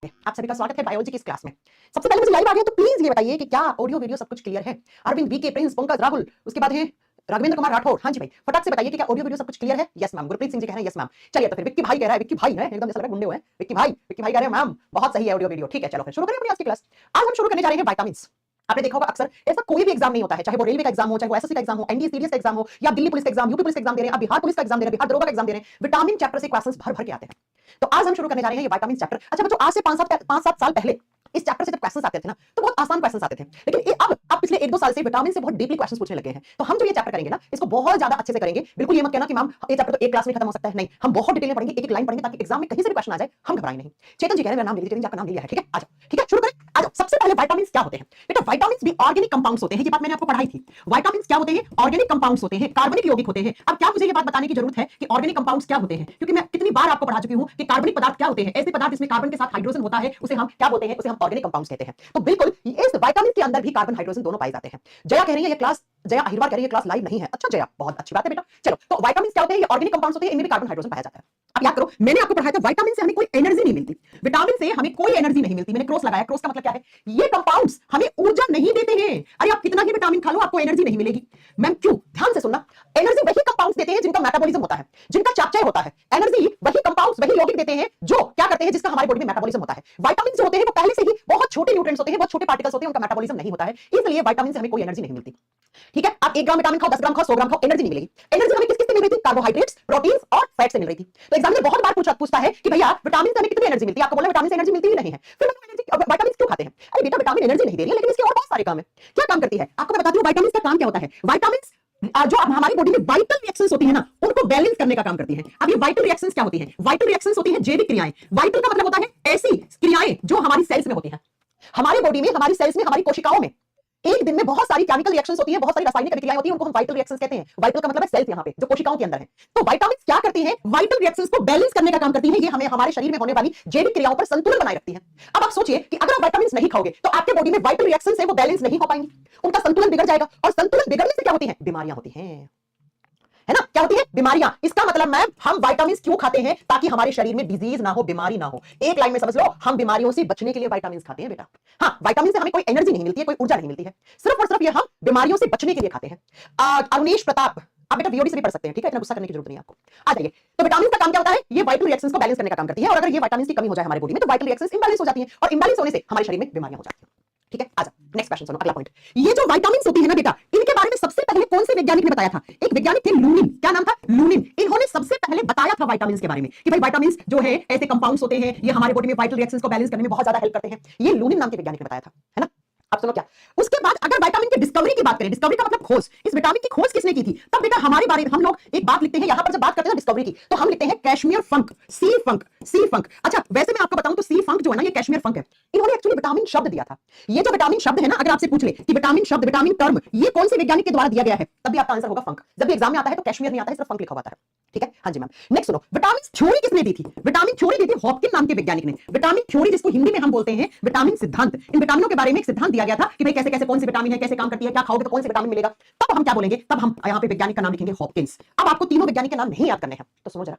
आप सभी का स्वागत है बायोलॉजी की इस क्लास में। सबसे पहले मुझे लाइव आ गया तो प्लीज ये बताइए कि क्या ऑडियो वीडियो सब कुछ क्लियर है। अरविंद, वीके, प्रिंस, पंकज, राहुल, उसके बाद है राघवेंद्र कुमार राठौर। हाँ जी भाई, फटाक से बताइए कि क्या ऑडियो वीडियो सब कुछ क्लियर है। Yes ma'am. गुरप्रीत सिंह जी कह रहे हैं यस मैम। चलिए तो फिर विक्की भाई कह रहा है, विक्की भाई है एकदम जैसा लग रहा है गुंडे हुए हैं। विक्की भाई कह रहे हैं मैम बहुत सही है ऑडियो वीडियो। ठीक है, चलो फिर शुरू करें अपनी आज की क्लास। आज हम शुरू करने जा रहे हैं विटामिन्स। आपने देखा होगा अक्सर ऐसा कोई भी एग्जाम नहीं होता है, चाहे वो रेलवे का एग्जाम हो, चाहे वो एसएससी का एग्जाम हो, एनडीए सीडीएस का एग्जाम हो, या दिल्ली पुलिस का एग्जाम, यूपी पुलिस का एग्जाम दे रहे हैं, आप बिहार पुलिस का एग्जाम दे रहे हैं, बिहार दरोगा का एग्जाम दे रहे हैं, विटामिन चैप्टर से क्वेश्चंस भर भर के आते हैं। तो आज हम शुरू करने जा रहे हैं ये विटामिन चैप्टर। अच्छा बच्चों, आज से 5-7 साल पहले इस चैप्टर से जब क्वेश्चंस आते थे ना तो बहुत आसान क्वेश्चंस आते थे, लेकिन अब पिछले 1-2 साल से विटामिन से बहुत डीपली क्वेश्चंस पूछने लगे हैं। तो हम जो ये चैप्टर करेंगे ना इसको बहुत ज्यादा अच्छे से करेंगे। बिल्कुल ये मत कहना कि मैम ये चैप्टर तो एक क्लास में खत्म हो सकता है, नहीं, हम बहुत डिटेल में पढ़ेंगे, एक एक लाइन पढ़ेंगे ताकि एग्जाम में कहीं से भी क्वेश्चन आ जाए हम घबराएं नहीं। चेतन जी कह रहे हैं मेरा नाम ले लीजिए, चेतन जी आपका नाम ले लिया है, ठीक है, आ जाओ। ठीक है, शुरू करें, आ जाओ। सबसे पहले विटामिन्स क्या होते हैं बेटा? विटामिन्स भी ऑर्गेनिक कंपाउंड्स होते हैं, ये बात मैंने आपको पढ़ाई थी। विटामिन्स क्या होते हैं? ऑर्गेनिक कंपाउंड्स होते हैं, कार्बनिक यौगिक होते हैं। अब क्या मुझे ये बात बताने की जरूरत है कि ऑर्गेनिक कंपाउंड्स क्या होते हैं, क्योंकि मैं कितनी बार आपको पढ़ा चुकी हूं कि कार्बनिक पदार्थ क्या होते हैं। ऐसे पदार्थ जिसमें कार्बन के साथ हाइड्रोजन होता है उसे हम क्या बोलते हैं? उसे हम ऑर्गेनिक कंपाउंड्स कहते हैं। तो बिल्कुल इस विटामिन के अंदर भी कार्बन हाइड्रोजन दोनों पाए जाते हैं। जया कह रही है ये क्लास, जया अहिरवार कह रही है क्लास लाइव नहीं है। अच्छा जया, बहुत अच्छी बात है बेटा। चलो, तो विटामिन क्या होते हैं? ये ऑर्गेनिक कंपाउंड्स होते हैं, इनमें भी कार्बन हाइड्रोजन पाया जाता है। अब याद करो, मैंने आपको पढ़ाया था विटामिन से हमें कोई एनर्जी नहीं मिलती। विटामिन से हमें कोई एनर्जी नहीं मिलती। मैंने क्रॉस लगाया, क्रॉस का मतलब क्या है? ये कंपाउंड्स हमें ऊर्जा नहीं देते हैं। अरे आप कितना ही विटामिन खा लो आपको एनर्जी नहीं मिलेगी। मैम क्यों? ध्यान से सुनना, एनर्जी वही कंपाउंड्स देते हैं जिनका मेटाबॉलिज्म होता है, जिनका चयापचय होता है। एनर्जी वही कंपाउंड्स, वही यौगिक देते हैं जो क्या करते हैं, जिसका हमारे बॉडी में मेटाबॉलिज्म होता है। विटामिन जो होते हैं वो पहले से ही बहुत छोटे न्यूट्रिएंट्स होते हैं, बहुत छोटे पार्टिकल्स होते हैं, उनका मेटाबॉलिज्म नहीं होता है, इसलिए विटामिन से हमें कोई एनर्जी नहीं मिलती। ठीक है, आप 1 ग्राम विटामिन खाओ, 10 ग्राम खाओ, 100 ग्राम खाओ, एनर्जी नहीं मिलेगी। एनर्जी हमें किस किस से मिल रही थी? कार्बोहाइड्रेट्स, प्रोटीन्स और फैट से मिल रही थी। तो एग्जामिनर बहुत बार पूछता है कि भैया विटामिन से हमें कितनी एनर्जी मिलती है? आपको बोला विटामिन से एनर्जी मिलती ही नहीं है, फिर विटामिन क्यों खाते हैं? अरे बेटा विटामिन एनर्जी नहीं दे रही है, लेकिन इसके और बहुत सारे काम है। क्या काम करती है आपको मैं बताती हूँ। विटामिन का काम क्या होता है? विटामिन जो हमारी बॉडी में वाइटल रिएक्शंस होती है ना, उनको बैलेंस करने का काम करती है। अब ये वाइटल रिएक्शंस क्या होती है? वाइटल रिएक्शंस होती है जैविक क्रियाएं। वाइटल का मतलब होता है ऐसी क्रियाएं जो हमारी सेल्स में होती हैं, हमारी बॉडी में, हमारी सेल्स में, हमारी कोशिकाओं में एक दिन में बहुत सारी केमिकल रिएक्शंस होती है, बहुत सारी रासायनिक क्रियाएं होती है, उनको हम वाइटल रिएक्शंस कहते हैं। वाइटल का मतलब है सेल्स, यहां पे जो कोशिकाओं के अंदर है। तो विटामिन क्या करती हैं? वाइटल रिएक्शंस को बैलेंस करने का काम करती है। ये हमें हमारे शरीर में होने वाली जैविक क्रियाओं पर संतुलन बनाए रखती है। अब आप सोचिए कि अगर आप विटामिन नहीं खाओगे तो आपके बॉडी में वाइटल रिएक्शंस है वो बैलेंस नहीं हो पाएंगी, उनका संतुलन बिगड़ जाएगा, और संतुलन बिगड़ने से क्या होती है? बीमारियां होती हैं, है ना? क्या होती है? बीमारियां। इसका मतलब मैम हम विटामिन क्यों खाते हैं? ताकि हमारे शरीर में डिजीज ना हो, बीमारी ना हो। एक लाइन में समझ लो, हम बीमारियों से बचने के लिए विटामिन खाते हैं बेटा। हाँ, विटामिन से हमें कोई एनर्जी नहीं मिलती है, कोई ऊर्जा नहीं मिलती है, सिर्फ और सिर्फ ये हम बीमारियों से बचने के लिए खाते हैं। अवनीश प्रताप, आप बेटा वीओडी से भी पढ़ सकते हैं, ठीक है, इतना गुस्सा करने की जरूरत नहीं है आपको। आ जाइए, तो विटामिन का काम क्या होता है? ये वाइटल रिएक्शंस को बैलेंस करने का काम करती है, और अगर ये विटामिन की कमी हो जाए हमारे बॉडी में तो वाइटल रिएक्शंस इंबैलेंस हो जाती हैं, और इंबैलेंस होने से हमारे शरीर में बीमारियां हो जाती हैं। ठीक है, आजा नेक्स्ट क्वेश्चन सुनो, अगला पॉइंट। ये जो विटामिन्स होती है ना बेटा, इनके बारे में सबसे पहले कौन से वैज्ञानिक ने बताया था? एक वैज्ञानिक थे लूनिन। क्या नाम था? लूनिन। इन्होंने सबसे पहले बताया था विटामिन्स के बारे में कि भाई विटामिन्स जो है ऐसे कंपाउंड्स होते हैं, ये हमारे बॉडी में वाइटल रिएक्शंस को बैलेंस करने में बहुत ज्यादा हेल्प करते हैं। ये लूनिन नाम के वैज्ञानिक ने बताया था, है ना? अब सुनो क्या, उसके बाद अगर विटामिन की डिस्कवरी की बात करें, डिस्कवरी का मतलब खोज, इस विटामिन की खोज किसने की थी? तब बेटा हमारे बारे में हम लोग एक बात लिखते हैं, यहां पर जब बात करते हैं डिस्कवरी की तो हम लिखते हैं कैश्मीर फंक, सी फंक, सी फंक। अच्छा वैसे मैं आपको बताऊं तो सी फंक जो है ना, ये कैश्मीर फंक है। इन्होंने एक्चुअली विटामिन शब्द दिया था। ये जो विटामिन शब्द है ना, अगर आपसे पूछ ले कि विटामिन शब्द, विटामिन टर्म ये कौन से वैज्ञानिक के द्वारा दिया गया है, तब भी आपका आंसर होगा फंक। जब भी एग्जाम में आता है तो कैश्मीर नहीं आता है, सिर्फ फंक लिखा हुआ आता है। ठीक है, हाँ जी मैम। नेक्स्ट सुनो, विटामिन थ्योरी किसने दी थी? विटामिन थ्योरी दी थी हॉपकिन नाम के वैज्ञानिक ने। विटामिन थ्योरी जिसको हिंदी में हम बोलते हैं विटामिन सिद्धांत। इन विटामिनों के बारे में एक सिद्धांत दिया गया था कि भाई कैसे कैसे कौन सी विटामिन है, कैसे काम करती है, क्या खाओगे तो कौन से विटामिन मिलेगा। तब हम क्या बोलेंगे? तब हम यहाँ पे वैज्ञानिक का नाम लिखेंगे हॉपकिंस। अब आपको तीनों वैज्ञानिक के नाम नहीं याद करने हैं, तो सुनो जरा,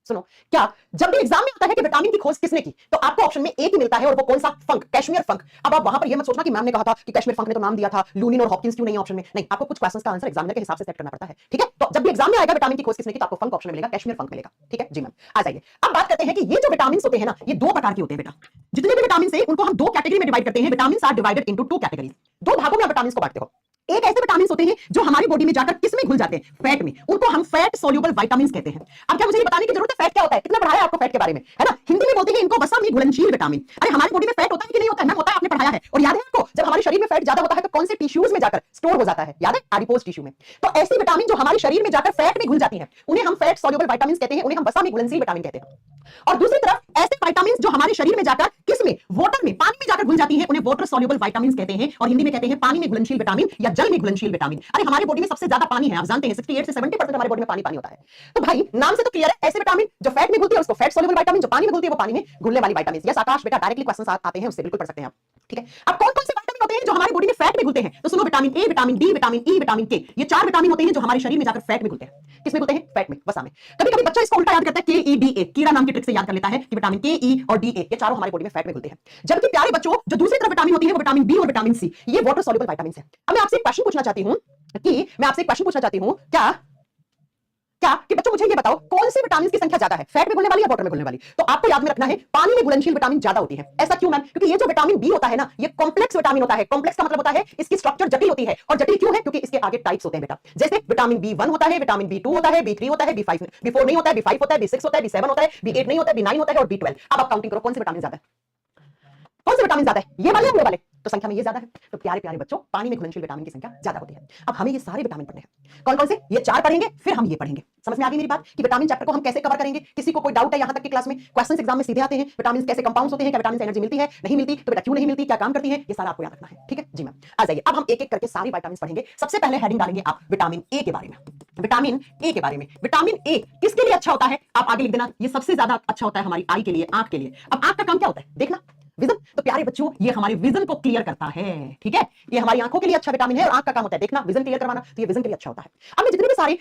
सुनो क्या, जब भी एग्जाम में आता है कि विटामिन की खोज किसने की, तो आपको ऑप्शन में एक ही मिलता है, और वो कौन सा? फंक, कैश्मीर फंक। अब आप वहां पर ये मत सोचना कि मैम ने कहा था कि कैश्मीर फंक ने तो नाम दिया था, लूनिन और हॉपकिंस क्यों नहीं ऑप्शन में? नहीं, आपको कुछ क्वेश्चंस का आंसर एग्जामिनर के हिसाब से सेट करना पड़ता है। ठीक है, तो जब भी एग्जाम में आएगा विटामिन की खोज किसने की, तो आपको फंक ऑप्शन में मिलेगा, कैश्मीर फंक मिलेगा। ठीक है जी मैम, आ जाइए। अब बात करते हैं कि ये जो विटामिन होते हैं ना, ये दो प्रकार के होते हैं बेटा। जितने भी विटामिन है उनको हम दो कैटेगरी में डिवाइड करते हैं। Vitamin are divided into two categories. दो भागों में आप विटामिन को बांटते हो। एक ऐसे विटामिन होते हैं जो हमारी बॉडी में जाकर किसमें घुल जाते हैं? फैट में। उनको हम फैट सोल्यूबल विटामिन कहते हैं। अब क्या मुझे ये बताने की जरूरत है फैट क्या होता है? कितना पढ़ाया आपको फैट के बारे में, है ना? हिंदी में बोलते हैं इनको वसा में घुलनशील विटामिन। अरे हमारी बॉडी में फैट होता है कि नहीं होता है? मैम होता है, आपने पढ़ाया है। और याद है आपको, जब हमारे शरीर में फैट ज्यादा होता है तो कौन से टिश्यूज में जाकर स्टोर हो जाता है? याद है? एडिपोज टिश्यू में। तो ऐसी विटामिन जो हमारे शरीर में जाकर फैट में घुल जाती है उन्हें हम फैट सोल्यूबल विटामिन कहते हैं, उन्हें हम वसा में घुलनशील विटामिन कहते हैं। और दूसरी तरफ ऐसे विटामिन जो हमारे शरीर में जाकर किसमें? वाटर में, पानी में जाकर घुल जाती है, उन्हें वाटर सोल्यूबल विटामिन कहते हैं, और हिंदी में कहते हैं पानी में घुलनशील विटामिन या जल में घुलनशील विटामिन। अरे हमारी बॉडी में सबसे ज्यादा पानी है, आप जानते हैं 68 से 70% हमारी बॉडी में पानी पानी होता है। तो भाई नाम से तो क्लियर है, ऐसे विटामिन जो फैट में घुलती है उसको फैट सोल्यूबल विटामिन, जो पानी में घुलती है वो पानी में घुलने वाली विटामिन। यस आकाश बेटा, डायरेक्टली क्वेश्चंस आते हैं उससे बिल्कुल पढ़ सकते हैं आप। ठीक है, अब कौन कौन से विटामिन होते हैं जो हमारे बॉडी में फैट में घुलते हैं। तो सुनो, vitamin A, vitamin D, vitamin E, vitamin के, ये 4 विटामिन होते हैं जो हमारे शरीर में जाकर फैट में घुलते हैं। किसमें घुलते हैं? फैट में, वसा में। कभी कभी बच्चा इसको उल्टा याद करता है, के ई डी ए, कीड़ा नाम की ट्रिक से याद कर लेता है कि विटामिन के, ई और डी ए ये चारों हमारे बॉडी में फैट में घुलते हैं। जबकि प्यारे बच्चों, जो दूसरी तरफ विटामिन होती है वो विटामिन बी और विटामिन सी, ये वाटर सॉल्युबल विटामिन है। अब मैं आपसे एक क्वेश्चन पूछना चाहती हूं कि बच्चों मुझे ये बताओ, कौन से विटामिन की संख्या ज्यादा है, फैट में घुलने वाली या वाटर में घुलने वाली? तो आपको याद में रखना है, पानी में घुलनशील विटामिन ज्यादा होती है। ऐसा क्यों मैम? क्योंकि ये जो विटामिन बी होता है ना, ये कॉम्प्लेक्स विटामिन होता है। कॉम्प्लेक्स का मतलब होता है इसकी स्ट्रक्चर जटिल होती है। और जटिल क्यों है? क्योंकि इसके आगे टाइप्स होते हैं बेटा। जैसे विटामिन बी1 होता है, विटामिन बी2 होता है, बी3 होता है, बी4 नहीं होता है, बी5 होता है, बी6 होता है, बी7 होता है, बी8 नहीं होता है, बी9 होता है और बी12। अब आप काउंटिंग करो, कौन से विटामिन ज्यादा है? कौन से विटामिन ज्यादा है? ये वाले या वो वाले? तो संख्या में ये ज्यादा है। तो प्यारे प्यारे बच्चों, पानी में घुलनशील विटामिन की संख्या ज्यादा होती है। अब हमें ये सारे विटामिन पढ़ने हैं। कौन कौन से? ये 4 पढ़ेंगे, फिर हम ये पढ़ेंगे। समझ में आ गई मेरी बात कि विटामिन चैप्टर को हम कैसे कवर करेंगे? किसी को कोई डाउट है यहां तक की क्लास में? क्वेश्चंस एग्जाम में सीधे आते हैं, विटामिन कैसे कंपाउंड्स होते हैं, क्या विटामिन से एनर्जी मिलती है, नहीं मिलती, तो बेटा क्यों नहीं मिलती, क्या काम करती है, ये सारा आपको याद रखना है। ठीक है जी मैम, आ जाइए। अब हम एक एक करके सारी विटामिन पढ़ेंगे। सबसे पहले हेडिंग डालेंगे आप विटामिन ए के बारे में। विटामिन ए के बारे में, विटामिन ए किसके लिए अच्छा होता है? आप आगे लिख देना, ये सबसे ज्यादा अच्छा होता है हमारी आई के लिए, आंख के लिए। अब आंख का काम क्या होता है? देखना, विजन। तो प्यारे बच्चों, ये हमारे विजन को क्लियर करता है। ठीक है, ये हमारी आंखों के लिए अच्छा विटामिन है और आंख का काम होता है देखना, विजन क्लियर करवाना। तो ये विजन के लिए अच्छा होता है। अब मैं जितने भी सारे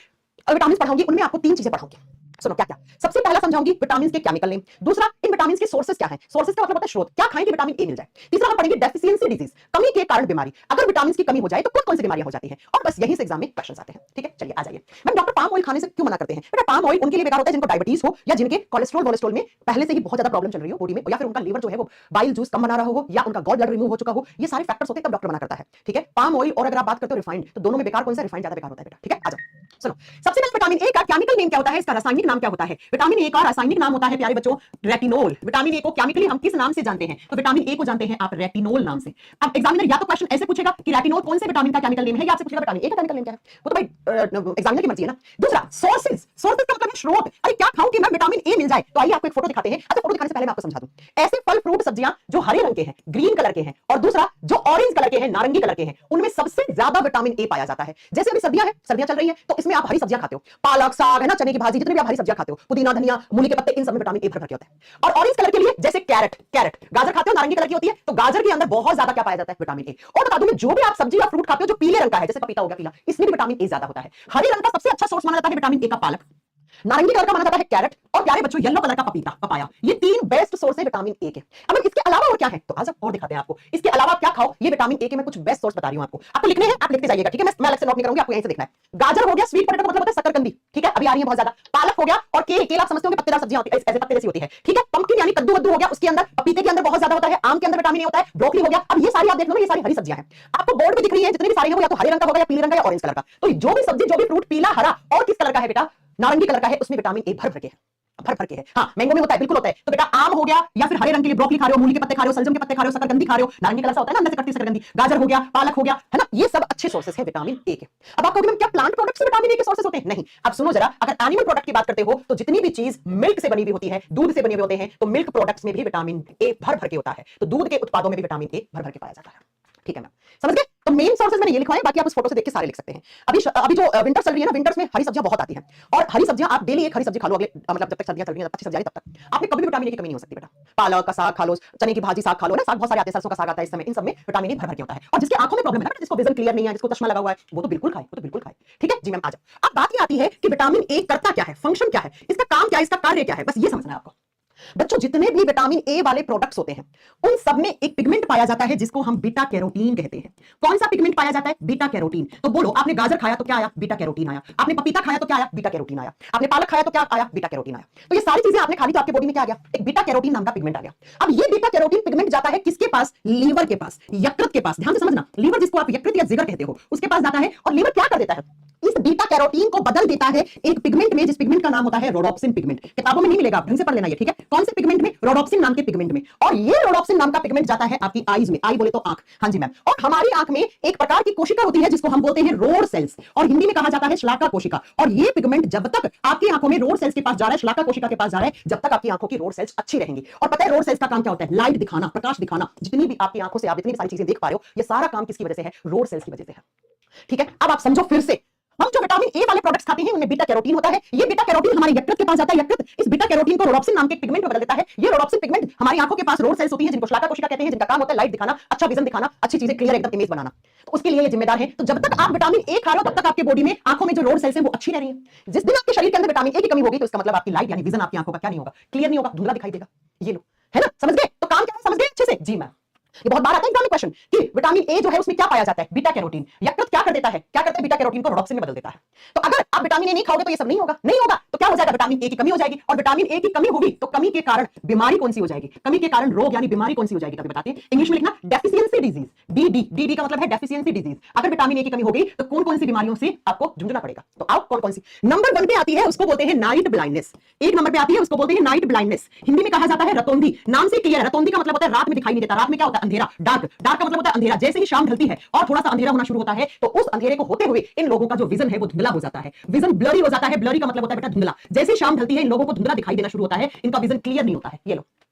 विटामिन पढ़ाऊंगी उनमें आपको 3 चीजें पढ़ाऊंगी। सुनो क्या क्या। सबसे पहला समझाऊंगी विटामिन के केमिकल नेम। दूसरा, इन विटामिन के सोर्सेस क्या हैं। सोर्सेस का मतलब होता है स्रोत, क्या खाएं कि विटामिन ए मिल जाए। तीसरा, हम पढ़ेंगे डेफिशिएंसी डिजीज, कमी के कारण बीमारी। अगर विटामिन की कमी हो जाए तो कौन कौन सी बीमारियां हो जाती हैं। और बस यहीं से एग्जाम में क्वेश्चंस आते हैं। ठीक है, चलिए आ जाइए। मैम डॉक्टर पाम ऑयल खाने से क्यों मना करते हैं? बेटा पाम ऑयल उनके लिए बेकार होता है जिनको डायबिटीज हो, या जिनके कोलेस्ट्रॉल में पहले से ही बहुत ज्यादा प्रॉब्लम चल रही हो बॉडी में, या फिर उनका लीवर जो है वो बाइल जूस कम बना रहा हो, या उनका गॉल ब्लैडर रिमूव हो चुका हो। ये सारे फैक्टर्स होते हैं, तब डॉक्टर मना करता है। ठीक है, पाम ऑयल और अगर आप बात करते हो रिफाइंड, तो दोनों में बेकार कौन सा? रिफाइंड ज्यादा बेकार होता है बेटा। ठीक है, आ जाओ। सुनो, सबसे पहले विटामिन ए का केमिकल नेम क्या होता है, इसका रासायनिक नाम क्या होता है? विटामिन ए का रासायनिक नाम होता है प्यारे बच्चों रेटिनोल। विटामिन ए को केमिकली हम किस नाम से जानते हैं? तो विटामिन ए को जानते हैं आप रेटिनोल नाम से। अब एग्जामिनर या तो क्वेश्चन ऐसे पूछेगा कि रेटिनोल कौन से विटामिन का केमिकल नेम है, या आपसे पूछेगा विटामिन ए का केमिकल नेम क्या है। वो तो भाई एग्जामिनर की मर्जी है ना। दूसरा, सोर्सेज का मतलब है स्रोत। अरे क्या खाऊं कि मैं विटामिन ए मिल जाए? तो आइए आपको एक फोटो दिखाते हैं। अच्छा, फोटो दिखाने से पहले मैं आपको समझा दूं, ऐसे फल फ्रूट सब्जियां जो हरे रंग के हैं, ग्रीन कलर के हैं, और दूसरा जो ऑरेंज कलर के हैं, नारंगी कलर के हैं, उनमें सबसे ज्यादा विटामिन ए पाया जाता है। जैसे अभी सर्दियां चल रही है, तो इसमें आप हरी सब्जियां खाते हो, पालक साग है ना, चने की भाजी, जितने भी आप हरी सब्जियां खाते हो, पुदीना धनिया मूली के पत्ते, इन सब में विटामिन ए भर भर के होता है। और ऑरेंज कलर के लिए जैसे कैरेट गाजर खाते हो, नारंगी कलर की होती है, तो गाजर के अंदर बहुत ज्यादा क्या पाया जाता है? Vitamin A. और बता दूं मैं, जो भी आप सब्जी या फ्रूट खाते हो जो पीले रंग का है, जैसे पपीता हो गया पीला, इसमें भी विटामिन ए ज्यादा होता है। हरे रंग का सबसे अच्छा सोर्स माना जाता है विटामिन ए का पालक, नारंगी कलर का माना जाता है कैरेट, और प्यारे बच्चों येलो कलर का पपाया। ये 3 बेस्ट सोर्स है विटामिन ए के। अब इसके अलावा और क्या है, तो आज और दिखाते हैं आपको इसके अलावा क्या खाओ। ये विटामिन ए के मैं कुछ बेस्ट सोर्स बता रही हूं आपको लिखने हैं, आप लिखते जाइएगा। ठीक है, मैं अलग से नोट नहीं करूंगी, आपको यहीं से देखना है। गाजर हो गया, स्वीट पोटैटो मतलब होता है शकरकंदी, ठीक है, अभी आ रही है बहुत ज्यादा। पालक हो गया, और केला आप समझते होंगे पत्तेदार सब्जियां होती है, ऐसे पत्ते जैसी होती है। ठीक है, पंपकिन यानी कद्दू हो गया, उसके अंदर पपीते के अंदर बहुत ज्यादा होता है, आम के अंदर विटामिन ए होता है, ब्रोकली हो गया। अब ये सारी आप देख लो, ये सारी हरी सब्जियां हैं। आपको बोर्ड में दिख रही है जितने भी सारे हैं, वो या तो हरे रंग का होगा, या पीले रंग का, या ऑरेंज कलर का। तो जो भी सब्जी, जो भी फ्रूट पीला, हरा और किस कलर का है बेटा? नारंगी कलर का है, उसमें विटामिन ए भर भर के है, भर भर के है। हाँ, मैंगो में होता है, बिल्कुल होता है। तो बेटा आम हो गया, या फिर हरे रंग के लिए ब्रोकली खा रहे हो, मूली के पत्ते खा रहे हो, सलजम के पत्ते खा रहे हो, शकरकंदी खा रहे हो, नारंगी कलर सा होता है ना, अंदर से कटती शकरकंदी। गाजर हो गया, पालक हो गया, है ना, ये सब अच्छे सोर्सेस है विटामिन ए के। अब आप कहोगे मैम क्या प्लांट प्रोडक्ट्स में विटामिन ए के सोर्सेस होते हैं? नहीं। अब सुनो जरा, अगर एनिमल प्रोडक्ट की बात करते हो तो जितनी भी चीज मिल्क से बनी हुई होती है, दूध से बने हुए होते हैं, तो मिल्क प्रोडक्ट्स में भी विटामिन ए भर भर के होता है। तो दूध के उत्पादों में भी विटामिन ए भर भर के पाया जाता है। ठीक है मैम, समझ गए? तो मेन सोर्सेज मैंने ये लिखा है, बाकी आप उस फोटो से देख के सारे लिख सकते हैं। अभी जो विंटर चल रही है ना, विंटर्स में हरी सब्जियां बहुत आती हैं, और हरी सब्जियां आप डेली एक हरी सब्जी खा लो, अगले मतलब जब तक सर्दियां चल रही हैं, अच्छी सब्जी आ रही तब तक आपने कभी विटामिन ए की कमी नहीं हो सकती बेटा। पालक का साग खा लो, चने की भाजी साग खा लो ना, साग बहुत सारे आते हैं, सरसों का साग आता है इस समय, इन सब में विटामिन ए भर भर के होता है। और जिसकी आंखों में प्रॉब्लम है ना, जिसको विजन क्लियर नहीं है, जिसको चश्मा लगा हुआ है, वो तो बिल्कुल खाए। ठीक है जी मैम, आ जाओ। अब बात ये आती है कि विटामिन ए करता क्या है, फंक्शन क्या है, इसका काम क्या है, इसका कार्य क्या है, बस ये समझना है आपको। बच्चों जितने भी विटामिन ए वाले प्रोडक्ट्स होते हैं, उन सब में एक पिगमेंट पाया जाता है जिसको हम बीटा कैरोटीन कहते हैं। कौन सा पिगमेंट पाया जाता है? Beta carotene. तो बोलो, आपने गाजर खाया तो क्या आया? बीटा कैरोटीन आया। आपने पपीता खाया तो क्या आया? बीटा कैरोटीन आया। आपने पालक खाया तो क्या आया? बीटा कैरोटीन आया। तो ये सारी चीजें आपने खा ली तो आपके बॉडी में क्या आ गया? एक बीटा कैरोटीन नाम का पिगमेंट आ गया। अब ये बीटा कैरोटीन पिगमेंट जाता है किसके पास? लीवर के पास, यकृत के पास। ध्यान से समझना, लीवर जिसको आप यकृत या जिगर कहते हो, उसके पास जाता है, और लीवर क्या कर देता है? इस बीटा कैरोटीन को बदल देता है एक पिगमेंट में, जिस पिगमेंट का नाम होता है रोडोप्सिन पिगमेंट। किताबों में नहीं मिलेगा, आप ढंग से पढ़ लेना ये, ठीक है? कौन से पिगमेंट में? रोडोप्सिन नाम के पिगमेंट में। और ये रोडोप्सिन नाम का पिगमेंट जाता है आपकी आईज में, आई बोले तो आंख। हाँ जी मैम। और हमारी आंख में एक प्रकार की कोशिका होती है जिसको हम बोलते हैं रोड सेल्स, और हिंदी में कहा जाता है श्लाका कोशिका। और ये पिगमेंट जब तक आपकी आंखों में रोड सेल्स के पास जा रहा है, श्लाका कोशिका के पास जा रहा है, जब तक आपकी आंखों की रोड सेल्स अच्छी रहेंगी। और पता है रोड सेल्स का काम क्या होता है? लाइट दिखाना, प्रकाश दिखाना। जितनी भी आपकी आंखों से आप जितनी सारी चीजें देख पा रहे हो, ये सारा काम किसकी वजह से है? रोड सेल्स की वजह से है। ठीक है, अब आप समझो फिर से, हम जो विटामिन ए वाले प्रोडक्ट्स खाते हैं उनमें बीटा कैरोटीन होता है। ये बीटा कैरोटीन हमारे यकृत के पास जाता है। यकृत इस बीटा कैरोटीन को रोडोप्सिन नाम के पिगमेंट में बदल देता है। ये रोडोप्सिन पिगमेंट हमारी आंखों के पास रोड सेल्स होती हैं जिनको श्लाका कोशिका कहते हैं, जिनका काम होता है लाइट दिखाना, अच्छा विजन दिखाना, अच्छी चीजें क्लियर एकदम इमेज बनाना। तो उसके लिए ये जिम्मेदार है। तो जब तक आप विटामिन ए खा रहे हो तब तक आपके बॉडी में आंखों में जो रोड सेल्स हैं वो अच्छी रह रही है। जिस दिन आपके शरीर के अंदर विटामिन ए की कमी होगी तो इसका मतलब आपकी लाइट यानी विजन आपकी आंखों का क्या नहीं होगा, क्लियर नहीं होगा, धुंधला दिखाई देगा। ये लो, है ना, समझ गए? तो काम क्या है, समझ गए अच्छे से? जी मैम। ये बहुत बार आता है एग्जाम में क्वेश्चन कि विटामिन ए जो है उसमें क्या पाया जाता है, बीटा कैरोटीन। यकृत क्या कर देता है, क्या करता है, बीटा कैरोटीन को रोडोप्सिन में बदल देता है। तो अगर आप विटामिन ए नहीं खाओगे तो ये सब नहीं होगा, नहीं होगा तो क्या हो जाएगा, विटामिन ए की कमी हो जाएगी। और विटामिन ए की कमी होगी तो कमी के कारण बीमारी कौन सी हो जाएगी, कमी के कारण रोग यानी बीमारी कौन सी हो जाएगी, कभी बताते हैं। इंग्लिश में लिखना डेफिशिएंसी डिजीज, डी का मतलब है डेफिशिएंसी डिजीज। अगर विटामिन ए की कमी होगी तो कौन कौन सी बीमारियों से आपको जूझना पड़ेगा। तो आओ कौन कौन सी। नंबर 1 पे आती है, उसको बोलते हैं नाइट ब्लाइंडनेस। एक नंबर पे आती है, उसको बोलते हैं नाइट ब्लाइंडनेस। हिंदी में कहा जाता है रतौंधी। नाम से क्लियर है, रतौंधी का मतलब होता है रात में दिखाई नहीं देता। रात में क्या होता है, अंधेरा, डार्क। डार्क का मतलब होता है अंधेरा। जैसे ही शाम ढलती है और थोड़ा सा अंधेरा होना शुरू होता है तो उस अंधेरे को होते हुए इन लोगों का जो विजन है वो धुंधला हो जाता है, विजन ब्लरी हो जाता है। ब्लरी का मतलब होता है बेटा धुंधला। जैसे ही शाम ढलती है इन लोगों को धुंधला दिखाई देना शुरू होता है, इनका विजन क्लियर नहीं होता है। ये लो,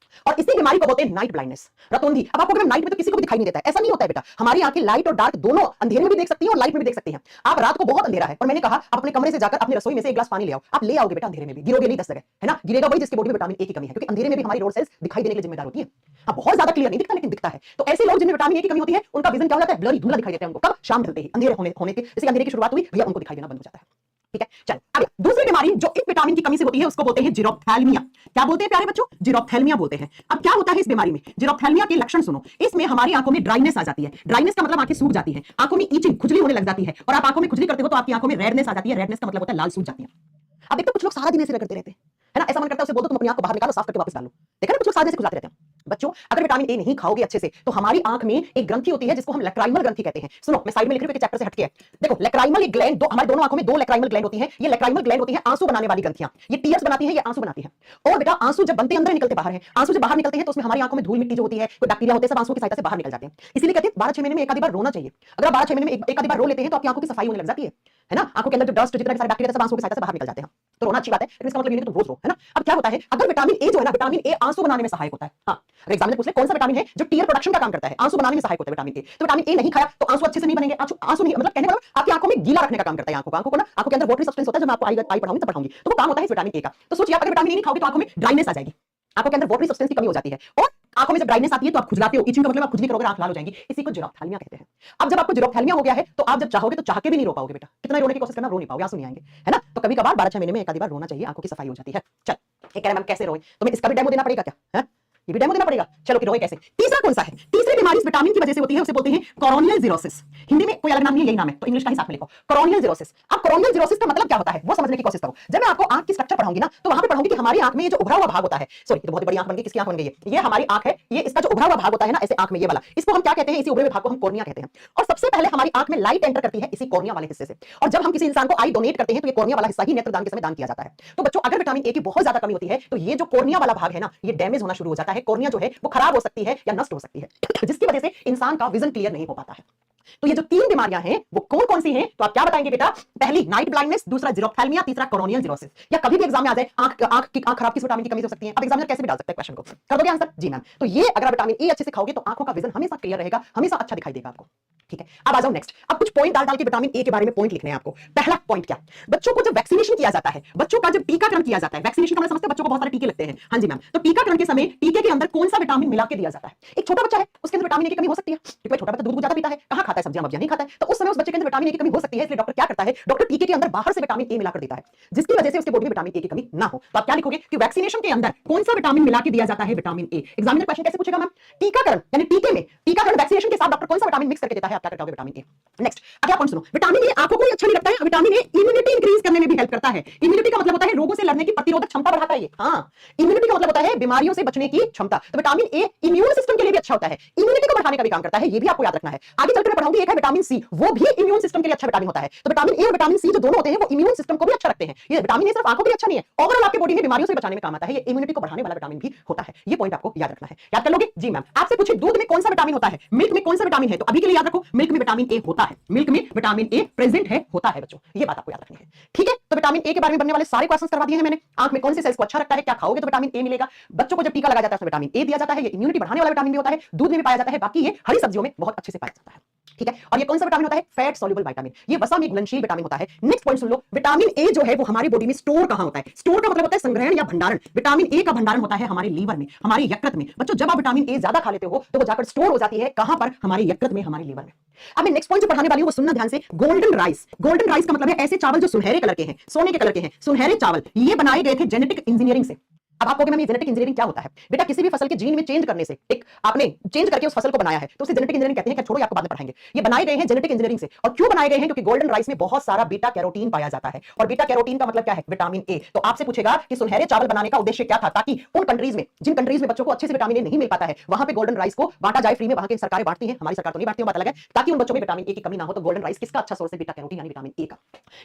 और इसी बीमारी को बोलते हैं नाइट ब्लाइंडनेस, रतौंधी। अब आपको नाइट में तो किसी को भी दिखाई नहीं देता है, ऐसा नहीं होता है बेटा। हमारी आंखें लाइट और डार्क दोनों अंधेरे में भी देख सकती हैं और लाइट में भी देख सकती हैं। आप रात को बहुत अंधेरा है और मैंने कहा आप अपने कमरे से जाकर अपनी रसोई में से एक ग्लास पानी ले आओ, आप ले आओगे बेटा अंधेरे में भी, गिरोगे नहीं 10 जगह, है ना। गिरेगा वही जिसके बॉडी में विटामिन ए की कमी है, क्योंकि अंधेरे में भी हमारी रोड सेल्स दिखाई देने के लिए जिम्मेदार होती है। हाँ, बहुत ज्यादा क्लियर नहीं दिखता लेकिन दिखता है। तो ऐसे लोग जिनमें विटामिन ए की कमी होती है उनका विजन क्या हो जाता है, ब्लरी, धुंधला दिखाई देता है उनको। कब, शाम ढलते ही, अंधेरे होने के, जैसे अंधेरे की शुरुआत हुई भैया उनको दिखाई देना बंद हो जाता है। ठीक है, चल आगे। दूसरी बीमारी जो इस विटामिन की कमी से होती है उसको बोलते हैं जीरोप्थैल्मिया। क्या बोलते हैं प्यारे बच्चों, जीरोप्थैल्मिया बोलते हैं। अब क्या होता है इस बीमारी में, जीरोप्थैल्मिया के लक्षण सुनो। इसमें हमारी आंखों में ड्राइनेस आ जाती है। ड्राइनेस का मतलब आंखें सूख जाती है, आंखों में ईचिंग, खुजली होने लग जाती है। और आप आंखों में खुजली करते हो तो आपकी आंखों में रेडनेस आ जाती है। रेडनेस का मतलब होता है लाल सूज जाती है। अब देखो कुछ लोग सारा दिन ऐसे करते रहते हैं, है ना। ऐसा मन करता है उसे बोल दो तुम अपनी आंख को बाहर निकालो, साफ करके वापस डालो। देखा ना, कुछ लोग सारे से खुजाते रहते हैं। बच्चों अगर विटामिन ए नहीं खाओगे अच्छे से तो हमारी आंख में एक ग्रंथि होती है जिसको हम लैक्राइमल ग्रंथि कहते हैं। सुनो मैं साइड में लिख रही हूं, चैप्टर से हटके है। देखो लैक्राइमल ग्लैंड, दो हमारे दोनों आंखों में दो लैक्राइमल ग्लैंड होती हैं। ये लैक्राइमल ग्लैंड होती है आंसू बनाने वाली ग्रंथियां। ये टीयर्स बनाती है, ये आंसू बनाती है। और बेटा आंसू जब बनते अंदर निकलते बाहर है। आंसू जब बाहर निकलते हैं तो उसमें हमारी आंखों में धूल मिट्टी जो होती है, कोई बैक्टीरिया होते हैं, सब आंसू की सहायता से बाहर निकल जाते हैं। इसीलिए कहते हैं 12-6 महीने में एक आधी बार रोना चाहिए। अगर 12-6 महीने में एक आधी बार रो लेते हैं तो आपकी आंखों की सफाई होने लग जाती है ना। आंखों के अंदर जो डस्ट जितने सारे बैक्टीरिया सब आंसू की सहायता से बाहर निकल जाते हैं। तो रोना अच्छी बात है, लेकिन इसका मतलब ये नहीं कि तुम रोज रो, है ना। अब क्या होता है, अगर विटामिन ए जो है ना, विटामिन ए आंसू बनाने में सहायक होता है। हाँ, अगर एग्जामिनर पूछ ले कौन सा विटामिन है जो टीयर प्रोडक्शन का काम करता है, आंसू बनाने में सहायक होता है विटामिन ए, तो विटामिन ए नहीं खाया तो आंसू अच्छे से नहीं बनेंगे। आंसू नहीं मतलब कहने का मतलब आपकी आंखों में गीला रखने का काम करता है। आंखों को ना, आंखों के अंदर वाटरी सब्सटेंस होता है, जो मैं आपको आई पढ़ाऊंगी तब पढ़ाऊंगी। तो वो काम होता है इस विटामिन ए का। तो सोचिए अगर विटामिन ए नहीं खाओगे तो आंखों में ड्राइनेस आ जाएगी, आंखों के अंदर वाटरी सब्सटेंस की कमी हो जाती है। और आंखों में जब ड्राइनेस आती है तो आप खुजलाते हो, इचिंग का मतलब आप खुजली करोगे, आंख लाल हो जाएंगी। इसी को जीरोप्थैल्मिया कहते हैं। अब जब आपको जीरोप्थैल्मिया हो गया है तो आप जब चाहोगे तो चाह के भी नहीं रो पाओगे बेटा। कितना रोने की कोशिश करना, रो नहीं पाओगे, आंसू नहीं आएंगे, है ना। तो कभी कभार 12-6 महीने में एक आधी बार रोना चाहिए, आंखों की सफाई हो जाती है। चल ये कह रहे मैम कैसे रोए, तुम्हें इसका भी डेमो देना पड़ेगा क्या, है ये भी डेमो देना पड़ेगा। चलो कि रोए कैसे। तीसरा कौन सा है, तीसरी बीमारी इस विटामिन की वजह से होती है, उसे बोलते हैं कोरोनियल जीरोसिस। हिंदी में कोई अलग नाम नहीं है, यही नाम है, तो इंग्लिश का ही साथ में लिखो, कोरोनियल जीरोसिस। अब कोरोनियल जीरोसिस का मतलब क्या होता है वो समझने की कोशिश करो। जब मैं आपको आंख की स्ट्रक्चर पढ़ाऊंगी ना तो वहां पे पढ़ाऊंगी कि हमारी आंख में ये जो उभरा हुआ भाग होता है, सॉरी ये तो बहुत बड़ी आंख बन गई, किसकी आंख बन गई है, ये हमारी आंख है। ये इसका जो उभरा हुआ भाग होता है ना ऐसे आंख में, ये वाला, इसको हम क्या कहते हैं, इसी उभरे हुए भाग को हम कॉर्निया कहते हैं। और सबसे पहले हमारी आंख में लाइट एंटर करती है इसी कॉर्निया वाले हिस्से से। और जब हम किसी इंसान को आई डोनेट करते हैं तो ये कॉर्निया वाला हिस्सा ही नेत्रदान के समय दान किया जाता है। तो बच्चों अगर विटामिन ए की बहुत ज्यादा कमी होती है तो ये जो कॉर्निया वाला भाग है ना, ये डैमेज होना शुरू हो जाता है। कॉर्निया जो है वो खराब हो सकती है या नष्ट हो सकती है, जिसकी वजह से इंसान का विजन क्लियर नहीं हो पाता है। तो ये जो 3 बीमारियां हैं वो कौन कौन सी हैं, तो आप क्या बताएंगे बेटा, पहली नाइट ब्लाइंडनेस, दूसरा जीरोप्थैल्मिया, तीसरा कोरोनियल जीरोसिस। या कभी भी एग्जाम में आ जाए आंख खराब किस विटामिन की कमी हो सकती है, अब एग्जामिनर कैसे भी डाल सकता है क्वेश्चन को, कर दोगे आंसर, जी मैम। तो ये अगर विटामिन ए अच्छे से खाओगे तो आंखों का विजन हमेशा क्लियर रहेगा, हमेशा अच्छा दिखाई देगा आपको। ठीक है, अब आ जाओ नेक्स्ट। अब कुछ पॉइंट डाल के विटामिन ए के बारे में पॉइंट लिखने हैं आपको। पहला पॉइंट क्या, बच्चों को जब वैक्सीनेशन किया जाता है, बच्चों का जब टीकाकरण किया जाता है, वैक्सीनेशन का मतलब समझते हैं बच्चों को बहुत सारे टीके लगते हैं, हाँ जी मैम। तो टीकाकरण के समय टीके के अंदर कौन सा विटामिन मिला के दिया जाता है। एक छोटा बच्चा है उसके अंदर विटामिन ए की कमी हो सकती है, क्योंकि छोटा बच्चा दूध ज्यादा पीता है, कहां खाता है, सब्जियां नहीं खाता है, तो उस समय उस बच्चे के अंदर विटामिन ए की कमी हो सकती है। इसलिए डॉक्टर क्या करता है, डॉक्टर टीके के अंदर बाहर से विटामिन ए मिलाकर देता है, जिसकी वजह से उसके बॉडी में विटामिन ए की कमी ना हो। तो आप क्या लिखोगे कि वैक्सीनेशन के अंदर कौन सा विटामिन मिला के दिया जाता है, विटामिन ए। एग्जामिनर क्वेश्चन कैसे पूछेगा मैम, टीकाकरण यानी टीके में, टीकाकरण वैक्सीनेशन के साथ डॉक्टर कौन सा विटामिन मिक्स करके देता है, आप क्या करते हो, विटामिन ए। नेक्स्ट अगला पॉइंट सुनो, विटामिन ए आंखों को अच्छा नहीं लगता है, विटामिन ए इम्यूनिटी इंक्रीज करने में भी हेल्प करता है। इम्यूनिटी का मतलब होता है रोगों से लड़ने की प्रतिरोधक क्षमता बढ़ाता है ये, हाँ। इम्यूनिटी का मतलब होता है बीमारियों से बचने की क्षमता। तो विटामिन ए इम्यून सिस्टम के लिए भी अच्छा होता है, इम्यूनिटी को बढ़ाने का भी काम करता है, ये भी आपको याद रखना है। आगे चलकर मैं पढ़ाऊंगी, एक है विटामिन सी, वो भी इम्यून सिस्टम के लिए अच्छा विटामिन होता है। तो विटामिन ए और विटामिन सी जो दोनों होते हैं वो इम्यून सिस्टम को भी अच्छा रखते हैं। ये विटामिन ए सिर्फ आंखों के लिए अच्छा नहीं है, ओवरऑल आपके बॉडी में बीमारियों से बचाने में काम आता है, ये इम्यूनिटी को बढ़ाने वाला विटामिन भी होता है। ये पॉइंट आपको याद रखना है, याद कर लोगे, जी मैम। आपसे पूछे दूध में कौन सा विटामिन होता है, मिल्क में कौन सा विटामिन है, तो अभी के लिए याद रखो मिल्क में विटामिन ए होता है, मिल्क में विटामिन ए प्रेजेंट है, होता है बच्चों, ये बात आपको याद रखनी है। ठीक है, तो विटामिन ए के बारे में बनने वाले सारे क्वेश्चंस करवा दिए हैं मैंने। आंख में कौन से सेल्स को अच्छा रखता है, क्या खाओगे तो विटामिन ए मिलेगा। बच्चों को जब टीका लगाया जाता है उसमें विटामिन ए दिया जाता है, ये इम्यूनिटी बढ़ाने वाला विटामिन भी होता है, दूध में भी पाया जाता है, बाकी ये हरी सब्जियों में बहुत अच्छे से पाया जाता है। ठीक है। और ये कौन सा विटामिन होता है? Fat soluble vitamin. ये वसा में घुलनशील विटामिन होता है। Next point soon low, vitamin A जो है वो हमारी बॉडी में स्टोर कहां होता है? स्टोर का मतलब होता है संग्रहण या भंडारण। विटामिन ए का भंडारण होता है हमारे लीवर में, हमारे यकृत में। बच्चों जब आप विटामिन ए ज्यादा खा लेते हो तो वो जाकर स्टोर हो जाती है कहां पर? हमारे यकृत में, हमारे लीवर में। अब मैं नेक्स्ट पॉइंट जो पढ़ाने वाली हूं वो सुनना ध्यान से। गोल्डन राइस, गोल्डन राइस का मतलब है ऐसे चावल जो सुनहरे कलर के हैं, सोने के कलर के हैं, सुनहरे चावल। ये बनाए गए थे जेनेटिक इंजीनियरिंग से। अब आप कहोगे मैम ये जेनेटिक इंजीनियरिंग क्या होता है? बेटा किसी भी फसल के जीन में चेंज करने से, एक आपने चेंज करके उस फसल को बनाया है तो उसे जेनेटिक इंजीनियरिंग कहते हैं। क्या छोड़ो, आपको बाद में पढ़ाएंगे। ये बनाए गए हैं जेनेटिक इंजीनियरिंग से। और क्यों बनाए गए हैं? क्योंकि गोल्डन राइस में बहुत सारा बीटा कैरोटीन पाया जाता है। और बीटा कैरोटीन का मतलब क्या है? Vitamin A. तो आपसे पूछेगा कि सुनहरे चावल बनाने का उद्देश्य क्या था? ताकि उन कंट्रीज में, जिन कंट्रीज में बच्चों को अच्छे से विटामिन ए नहीं मिल पाता है, वहां पे गोल्डन राइस को बांटा जाए फ्री में। वहां की सरकारें बांटती हैं, हमारी सरकार तो नहीं बांटती, बात अलग है। ताकि उन बच्चों में विटामिन ए की कमी ना हो। तो गोल्डन राइस किसका अच्छा सोर्स है? बीटा कैरोटीन यानी विटामिन ए का।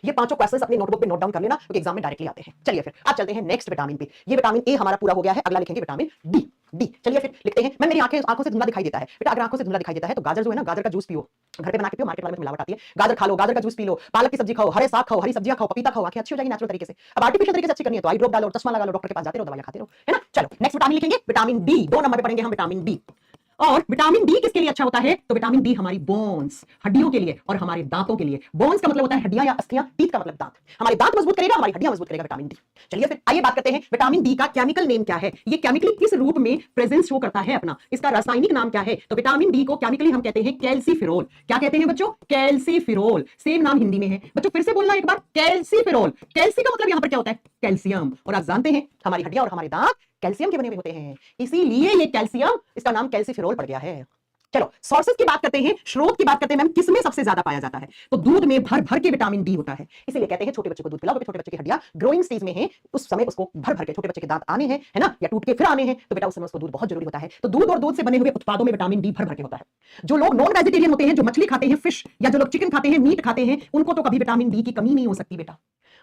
ये पांचों क्वेश्चंस अपनी नोटबुक में नोट डाउन कर लेना क्योंकि एग्जाम में डायरेक्टली आते हैं। चलिए फिर अब चलते हैं नेक्स्ट विटामिन पे। ये विटामिन ए हमारा पूरा हो गया है। अगला लिखेंगे विटामिन डी। डी चलिए फिर लिखते हैं। मैं मेरी आंखों से धुंधला दिखाई देता है बेटा। अगर आंखों से धुंधला दिखाई देता है तो गाजर जो है ना, गाजर का जूस पियो, घर पे बना के पियो, मार्केट वाले में मिलावट आती है। गाजर खा लो, गाजर का जूस पी लो, पालक की सब्जी खाओ, हरे साग खाओ, हरी सब्जियां खाओ, पपीता खाओ, आंखें अच्छी हो जाएगी नेचुरल तरीके से। अब आर्टिफिशियल तरीके से अच्छी करनी है तो आई ड्रॉप डालो, चश्मा लगा लो, डॉक्टर के पास जाते रहो, दवाइयां खाते रहो, है ना। चलो नेक्स्ट विटामिन लिखेंगे विटामिन डी। 2 नंबर पे पढ़ेंगे हम विटामिन डी। और विटामिन डी किसके लिए अच्छा होता है? तो विटामिन डी हमारी बोन्स, हड्डियों के लिए और हमारे दांतों के लिए। बोन्स का मतलब होता है हड्डियां या अस्थियां, टीथ का मतलब दांत। हमारे दांत मजबूत करेगा, हमारी हड्डियां मजबूत करेगा विटामिन डी। चलिए फिर आइए बात करते हैं विटामिन डी का केमिकल नेम क्या है। ये केमिकली किस रूप में प्रेजेंस शो करता है अपना, इसका रासायनिक नाम क्या है? तो विटामिन डी को केमिकली हम कहते हैं कैल्सीफिरोल। क्या कहते हैं बच्चों? कैल्सीफिरोल। सेम नाम हिंदी में है बच्चों, फिर से बोलना एक बार, कैल्सीफिरोल। कैल्सी का मतलब यहां पर क्या होता है? कैल्शियम। और आप जानते हैं हमारी हड्डियां और हमारे दांत कैल्शियम के बने हुए होते हैं, इसीलिए ये कैल्शियम, इसका नाम कैल्सीफिरोल पड़ गया है। चलो सोर्सेज की बात करते हैं, स्रोत की बात करते हैं। मैम किसमें सबसे ज्यादा पाया जाता है? तो दूध में भर भर के विटामिन डी होता है। इसीलिए कहते हैं छोटे बच्चे को दूध पिलाओ, छोटे बच्चे की हड्डियां ग्रोइंग स्टेज में है, उस समय उसको भर भर के, छोटे बच्चे के दांत आने हैं, है ना, या टूट के फिर आने हैं, तो बेटा उस समय उसको दूध बहुत जरूरी होता है। तो दूध और दूध से बने हुए उत्पादों में विटामिन डी भर भर के होता है। जो लोग नॉन वेजिटेरियन होते हैं, जो मछली खाते हैं, फिश, या जो लोग चिकन खाते हैं, मीट खाते हैं, उनको तो कभी विटामिन डी की कमी नहीं हो सकती बेटा।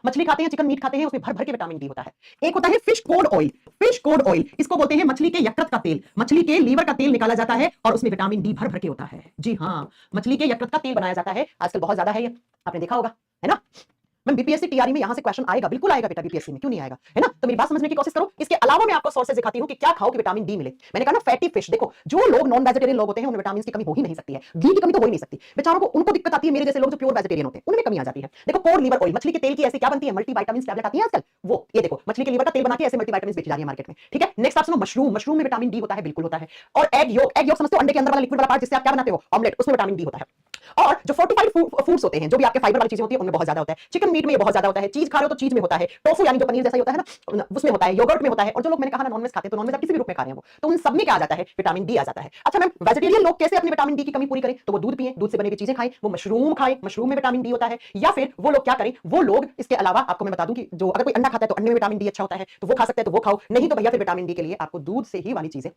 मछली खाते हैं, चिकन मीट खाते हैं, उसमें भर भर के विटामिन डी होता है। एक होता है fish code oil. Fish code oil इसको बोलते हैं मछली के यकृत का तेल। मछली के लीवर का तेल निकाला जाता है और उसमें विटामिन डी भर भर के होता है। जी हाँ, मछली के यकृत का तेल बनाया जाता है, आजकल बहुत ज्यादा है ये, आपने देखा होगा, है ना। मैम बीपीएससी टीआरई में यहां से क्वेश्चन आएगा, बिल्कुल आएगा बेटा, बीपीएससी में क्यों नहीं आएगा, है ना। तो मेरी बात समझने की कोशिश करो। इसके अलावा मैं आपको सोर्सेज दिखाती हूं कि क्या खाओ कि विटामिन डी मिले। मैंने कहा ना फैटी फिश, देखो जो लोग नॉन वेजिटेरियन लोग होते हैं उनमें विटामिन की कमी हो ही नहीं सकती है, घी की कमी तो हो ही नहीं सकती। बेचारों को उनको दिक्कत आती है, मेरे जैसे लोग जो प्योर वेजिटेरियन होते हैं उनमें कमी आ जाती है। देखो कोड लीवर ऑयल, मछली के तेल की ऐसी क्या बनती है, मल्टीविटामिन टैबलेट आती है आजकल, वो ये देखो मछली के लीवर का तेल बना के ऐसे मल्टीविटामिन बेची जा रही है मार्केट में, ठीक है। नेक्स्ट आप सुनो मशरूम। मशरूम में विटामिन डी होता है, बिल्कुल होता है। और एग योक, एग योक समझते हो, अंडे के अंदर वाला लिक्विड वाला पार्ट जिससे आप क्या बनाते हो, ऑमलेट, उसमें विटामिन डी होता है। और जो फोर्टिफाइड फूड्स होते हैं, जो भी आपके फाइबर वाली चीजें होती है, उनमें बहुत ज्यादा होता है। चिकन मीट में ये बहुत ज्यादा होता है। चीज खा रहे हो तो चीज में होता है, टोफू यानी जो पनीर जैसा ही होता है ना, उसमें होता है, योगर्ट में होता है। और जो लोग मैंने कहा ना नॉनवेज खाते हैं, तो नॉनवेज आप किसी भी रूप में खा रहे हैं वो, तो उन सब में क्या आ जाता है, विटामिन डी आ जाता है। अच्छा मैम वेजिटेरियन लोग कैसे अपनी विटामिन डी की कमी पूरी करें? तो वो दूध पिए, दूध से बनी हुई चीजें खाएं, वो मशरूम खाएं, मशरूम में विटामिन डी होता है। या फिर वो लोग क्या करें, वो लोग इसके अलावा आपको मैं बता दूं कि जो अगर कोई अंडा खाता है तो अंडे में विटामिन डी अच्छा होता है, तो वो खा सकते हैं, तो वो खाओ। नहीं तो भैया फिर विटामिन डी के लिए आपको दूध से ही वाली चीजें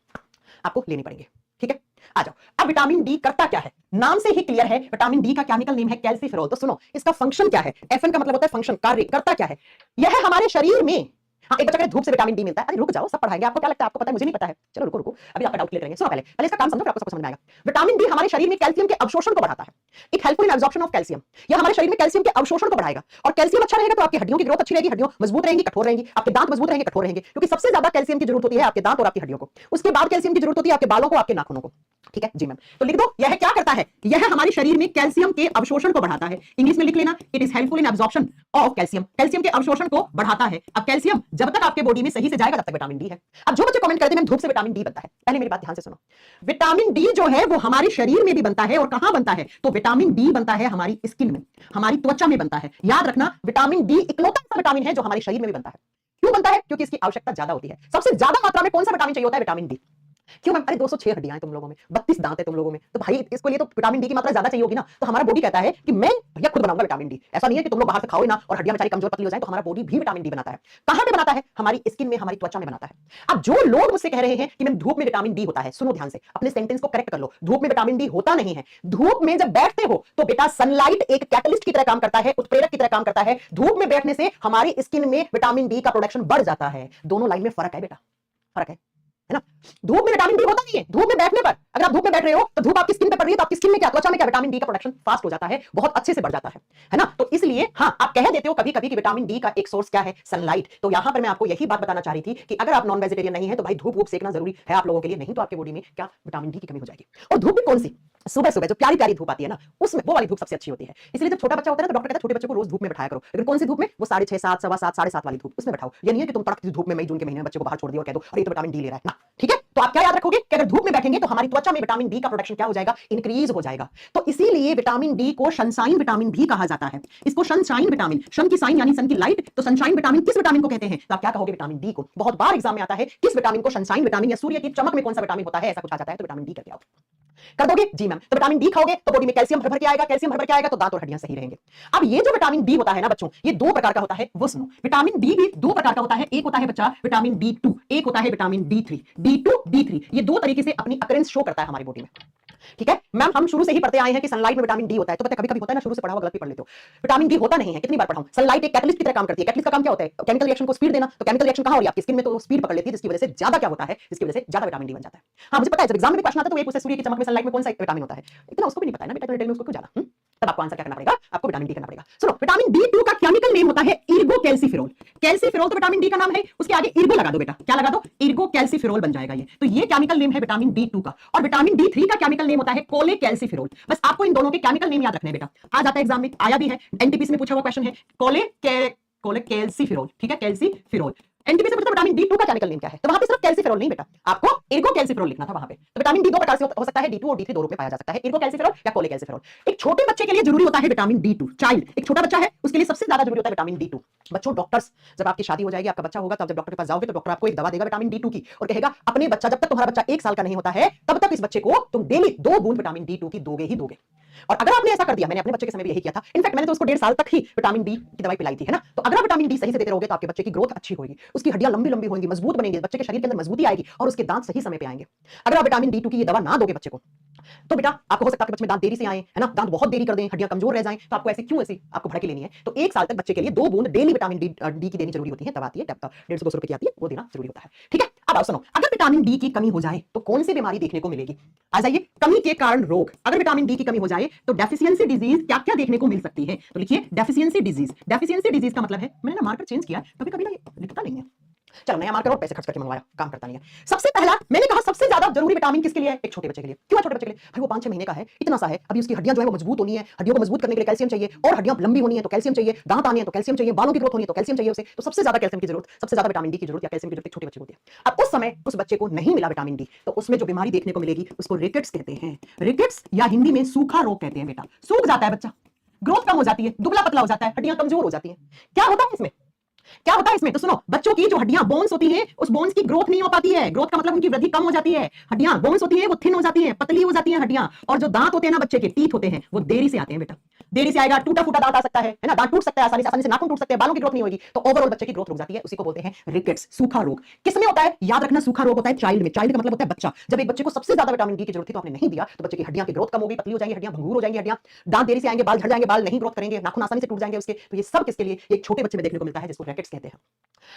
आपको लेनी पड़ेंगी, ठीक है। आ जाओ, अब विटामिन डी करता क्या है, नाम से ही क्लियर है। विटामिन डी का केमिकल नेम है कैल्सीफेरॉल। तो सुनो इसका फंक्शन क्या है, एफएन का मतलब होता है फंक्शन, कार्य, करता क्या है। यह हमारे शरीर में, हाँ एक बच्चा कहे धूप से विटामिन डी मिलता है, अरे रुक जाओ सब पढ़ाएंगे, आपको क्या लगता है, आपको पता है, मुझे नहीं पता है। चलो रुको रुको, अभी आपका डाउट क्लियर करेंगे। सुनो पहले इसका काम समझो फिर आपको सब समझ में आएगा। विटामिन डी हमारे शरीर में कैल्शियम के अवशोषण को बढ़ाता है। It helpful in absorption of calcium. यह हमारे शरीर में कैल्शियम के अवशोषण को बढ़ाएगा। और कैल्शियम अच्छा रहेगा तो आपकी हड्डियों की ग्रोथ अच्छी रहेगी, हड्डियां मजबूत रहेंगी, कठोर रहेंगी, आपके दांत मजबूत रहेंगे, कठोर रहेंगे। क्योंकि सबसे ज्यादा कैल्शियम की जरूरत होती है आपके दांत और आपकी हड्डियों को। उसके बाद कैल्शियम की जरूरत होती है आपके बालों को, आपके नाखूनों को, ठीक है जी मैम। तो लिख दो, यह क्या करता है, यह हमारे शरीर में कैल्शियम के अवशोषण को बढ़ाता है। इंग्लिश में लिख लेना, it is helpful in absorption of calcium. Calcium के अवशोषण को बढ़ाता है। अब कैल्शियम जब तक आपके बॉडी में सही से जाएगा तब तक विटामिन डी है। अब जो बच्चे कमेंट करते हैं धूप से विटामिन डी बनता है, पहले मेरी बात ध्यान से सुनो। विटामिन डी जो है वो हमारे शरीर में भी बनता है। और कहां बनता है, तो विटामिन डी बनता है हमारी स्किन में, हमारी त्वचा में बनता है। याद रखना विटामिन डी इकलौता ऐसा विटामिन है जो हमारे शरीर में भी बनता है। क्यों बनता है, क्योंकि इसकी आवश्यकता ज्यादा होती है। सबसे ज्यादा मात्रा में कौन सा विटामिन चाहिए होता है, विटामिन डी। क्यों मैम, अरे 206 हड्डियां हैं तुम लोगों में, 32 दांत है तुम लोगों में, तो भाई इसके लिए तो विटामिन डी की मात्रा ज्यादा चाहिए होगी ना। तो हमारा बॉडी कहता है कि मैं भैया खुद बनाऊंगा विटामिन डी। ऐसा नहीं है कि तुम लोग बाहर से खाओ ना और हड्डियां बेचारी कमजोर पतली हो जाए, तो हमारा बॉडी भी विटामिन डी बनाता है। कहां पे बनाता है, हमारी स्किन में, हमारी त्वचा में बनाता है। अब जो लोग मुझसे कह रहे हैं कि मैम धूप में विटामिन डी होता है, सुनो ध्यान से, अपने सेंटेंस को करेक्ट कर लो। धूप में विटामिन डी होता नहीं है। धूप में जब बैठते हो तो बेटा सनलाइट एक कैटलिस्ट की तरह काम करता है, उत्प्रेरक की तरह काम करता है। धूप में बैठने से हमारी स्किन में विटामिन डी का प्रोडक्शन बढ़ जाता है। दोनों लाइन में फर्क है बेटा, फर्क है ना। धूप में विटामिन डी होता नहीं है। धूप में बैठने पर, अगर आप धूप में बैठ रहे हो तो धूप आपकी स्किन पे पड़ रही है, तो आपकी स्किन में क्या, त्वचा में क्या, विटामिन डी का प्रोडक्शन फास्ट हो जाता है, बहुत अच्छे से बढ़ जाता है। है ना। तो इसलिए हाँ, आप कह देते हो कभी कभी कि विटामिन डी का एक सोर्स क्या है, सनलाइट। तो यहां पर मैं आपको यही बात बताना चाह रही थी कि अगर आप नॉन वेजिटेरियन नहीं है तो भाई धूप वूप सेकना जरूरी है आप लोगों के लिए, नहीं तो आपके बॉडी में क्या विटामिन डी की कमी हो जाएगी। और धूप भी कौन सी, सुबह सुबह जो प्यारी प्यारी धूप आती है ना, उसमें वो वाली धूप सबसे अच्छी होती है। इसलिए जब छोटा बच्चा होता है ना तो डॉक्टर कहता है छोटे बच्चे को रोज धूप में बैठाया करो, लेकिन कौन सी धूप में, वो 6:30, 7, 7:15, 7:30 वाली धूप, उसमें बैठाओ। ये नहीं है कि तुम तड़कती धूप में मई जून के महीने में बच्चे को बाहर छोड़ दियो और कह दो अरे तो विटामिन डी ले रहा है ना, ठीक है। तो आप क्या याद रखोगे कि अगर धूप में बैठेंगे तो हमारी त्वचा में विटामिन डी का प्रोडक्शन क्या हो जाएगा, इंक्रीज हो जाएगा। तो इसीलिए विटामिन डी को सनशाइन विटामिन भी कहा जाता है। इसको सनशाइन विटामिन, सन की साइन यानी सन की लाइट, तो सनशाइन विटामिन किस विटामिन को कहते हैं, तो आप क्या कहोगे, विटामिन डी को। बहुत बार एग्जाम में आता है किस विटामिन को सनशाइन विटामिन या सूर्य की चमक में कौन सा विटामिन होता है, ऐसा कुछ आ जाता है तो विटामिन डी करके आओ। कर दोगे जी मैम। तो विटामिन डी खाओगे तो बॉडी में कैल्शियम भर भर के आएगा, कैल्शियम भर भर के आएगा तो दांत और हड्डियां सही रहेंगे। अब ये जो विटामिन डी होता है ना बच्चों, ये दो प्रकार का होता है, वो सुनो। विटामिन डी भी दो प्रकार का होता है, एक होता है बच्चा विटामिन D2, एक होता है विटामिन D3। D2 D3 ये दो तरीके से अपनी अकरेंस शो करता है हमारी बॉडी में, ठीक है मैम। हम शुरू से ही पढ़ते आए हैं कि सनलाइट में विटामिन डी होता है, तो पता है कभी कभी होता है ना, शुरू से पढ़ा हुआ गलत भी पढ़ लेते हो। विटामिन डी होता नहीं है, कितनी बार पढ़ाऊं। सनलाइट एक कैटलिस्ट की तरह काम करती है। कैटलिस्ट का काम क्या होता है, केमिकल रिएक्शन को स्पीड देना। तो केमिकल रिएक्शन कहां हो रही है, आपकी स्किन में, तो स्पीड पकड़ लेती है, जिसकी वजह से ज्यादा क्या होता है, जिसकी वजह से ज्यादा विटामिन डी बन जाता है। हाँ मुझे पता है, जब एग्जाम में भी क्वेश्चन आता है तो ये पूछे सूर्य की चमक में सनलाइट में कौन सा विटामिन होता है, इतना उसको भी नहीं पता है ना बेटा, तो डिटेल में उसको क्यों जाना। तब आपको आंसर क्या करना पड़ेगा, आपको विटामिन डी करना पड़ेगा। सुनो, विटामिन D2 का केमिकल नेम होता है इर्गोकैल्सिफेरॉल। कैल्सिफेरॉल तो विटामिन डी का नाम है, उसके आगे इर्गो लगा दो बेटा, क्या लगा दो, इर्गोकैल्सिफेरॉल बन जाएगा ये। तो ये केमिकल नेम है विटामिन D2 का। और विटामिन D3 का केमिकल नेम होता है कोलेकैल्सिफेरॉल। बस आपको इन दोनों के केमिकल नेम याद रखने हैं बेटा, आ जाता है एग्जाम में, आया भी है, एनटीपीसी में पूछा हुआ क्वेश्चन है, कोलेकैल्सिफेरॉल, ठीक है, कैल्सिफेरॉल। एनटीपीसी में विटामिन D2 का केमिकल नेम क्या है, तो वहां पे सिर्फ कैल्सिफेरॉल नहीं बेटा, आपको इर्गोकैल्सिफेरॉल लिखना था वहां पे। तो विटामिन डी दो प्रकार से हो सकता है, D2 और D3 दो रूप में पाया जा सकता है, इर्गोकैल्सिफेरॉल या कोलेकैल्सिफेरॉल। एक छोटे बच्चे के लिए जरूरी होता है विटामिन D2, चाइल्ड, एक छोटा बच्चा है उसके लिए सबसे ज्यादा जरूरी होता है विटामिन D2। बच्चों, डॉक्टर्स, जब आपकी शादी हो जाएगी, आपका बच्चा होगा, तो जब डॉक्टर के पास जाओगे तो डॉक्टर आपको एक दवा देगा विटामिन D2 की और कहेगा अपने बच्चा, जब तक तुम्हारा बच्चा 1 साल का नहीं होता है तब तक इस बच्चे को तुम डेली 2 बूंद विटामिन D2 की दोगे ही दोगे। और अगर आपने ऐसा कर दिया, मैंने अपने बच्चे के समय भी यही किया था, इनफैक्ट मैंने तो उसको 1.5 साल तक ही विटामिन डी की दवाई पिलाई थी, है ना। तो अगर आप विटामिन डी सही से देते रहोगे तो आपके बच्चे की ग्रोथ अच्छी होगी, उसकी हड्डियां लंबी लंबी होंगी, मजबूत बनेंगे, बच्चे के शरीर के अंदर मजबूती आएगी और उसके दांत सही समय पे आएंगे। अगर आप विटामिन D2 की ये दवा ना दोगे बच्चे को, तो बेटा आपको हो सकता है कि बच्चे में दांत देरी से आए, है ना, दांत बहुत देरी कर दें, हड्डियां कमजोर रह जाएं। तो आपको ऐसी आपको भड़के लेनी है। तो 1 साल तक बच्चे के लिए 2 बूंद डेली विटामिन डी की देनी जरूरी होती है। दवा आती है 150-200 रुपए की आती है, वो देना जरूरी होता है, ठीक है। अब आओ सुनो, अगर विटामिन डी की कमी हो जाए तो कौन सी बीमारी देखने को मिलेगी, आ जाइए। कमी के कारण रोग, अगर विटामिन डी की कमी हो जाए तो डेफिशिएंसी डिजीज क्या क्या देखने को मिल सकती है, तो लिखिए डेफिशिएंसी डिजीज। डेफिशिएंसी डिजीज का मतलब है, मैंने ना मार्कर चेंज किया, कभी कभी ना ये दिखता नहीं है, चलो नया मार्कर और पैसे खर्च करके मंगवाया, काम करता नहीं है। सबसे पहला मैंने कहा सबसे ज्यादा जरूरी विटामिन किसके लिए है, एक छोटे बच्चे के लिए। क्यों छोटे बच्चे के लिए, भाई वो 5-6 महीने का है, इतना सा है, अभी उसकी हड्डियां जो है वो मजबूत होनी है, हड्डियों को मजबूत करने के लिए कैल्शियम चाहिए, और हड्डियां लंबी होनी है तो कैल्शियम चाहिए, दांत आने हैं तो कैल्शियम चाहिए, बालों की ग्रोथ होनी है तो कैल्शियम चाहिए उसे। तो सबसे ज्यादा कैल्शियम की जरूरत, सबसे ज्यादा विटामिन डी की जरूरत या कैल्शियम की जरूरत छोटे बच्चे को होती है। अब उस समय उस बच्चे को नहीं मिला विटामिन डी, तो उसमें जो बीमारी देखने को मिलेगी उसको रिकेट्स कहते हैं। रिकेट्स या हिंदी में सूखा रोग कहते हैं बेटा। सूख जाता है बच्चा, ग्रोथ कम हो जाती है, दुबला पतला हो जाता है, हड्डियां कमजोर हो जाती हैं। क्या होता है इसमें, क्या होता है इसमें, तो सुनो, बच्चों की जो हड्डियां बोन्स होती हैं, उस बोन्स की ग्रोथ नहीं हो पाती है। ग्रोथ का मतलब उनकी वृद्धि कम हो जाती है। हड्डियां बोन्स होती है वो थिन हो जाती हैं, पतली हो जाती हैं हड्डियां। और जो दांत होते हैं ना बच्चे के, टीथ होते हैं, वो देरी से आते हैं बेटा, देरी से आएगा, टूटा फूटा दांत आ सकता है ना, दांत टूट सकता है आसानी से नाखून टूट सकते हैं, बालों की ग्रोथ नहीं होगी, तो ओवरऑल बच्चे की ग्रोथ रुक जाती है। उसी को बोलते हैं रिकेट्स, सूखा रोग। किसमें होता है, याद रखना, सूखा रोग होता है चाइल्ड में। चाइल्ड का मतलब होता है बच्चा। जब एक बच्चे को सबसे ज्यादा विटामिन डी की जरूरत थी तो आपने नहीं दिया, तो बच्चे की हड्डियां की ग्रोथ कम होगी, पतली हो जाएंगी, हड्डियां भंगूर हो जाएंगी, हड्डियां, दांत देरी से आएंगे, बाल झड़ जाएंगे, बाल नहीं ग्रोथ करेंगे, नाखून आसानी से टूट जाएंगे उसके। तो ये सब किसके लिए, एक छोटे बच्चे में देखने को मिलता है, जिसको रिकेट्स कहते हैं।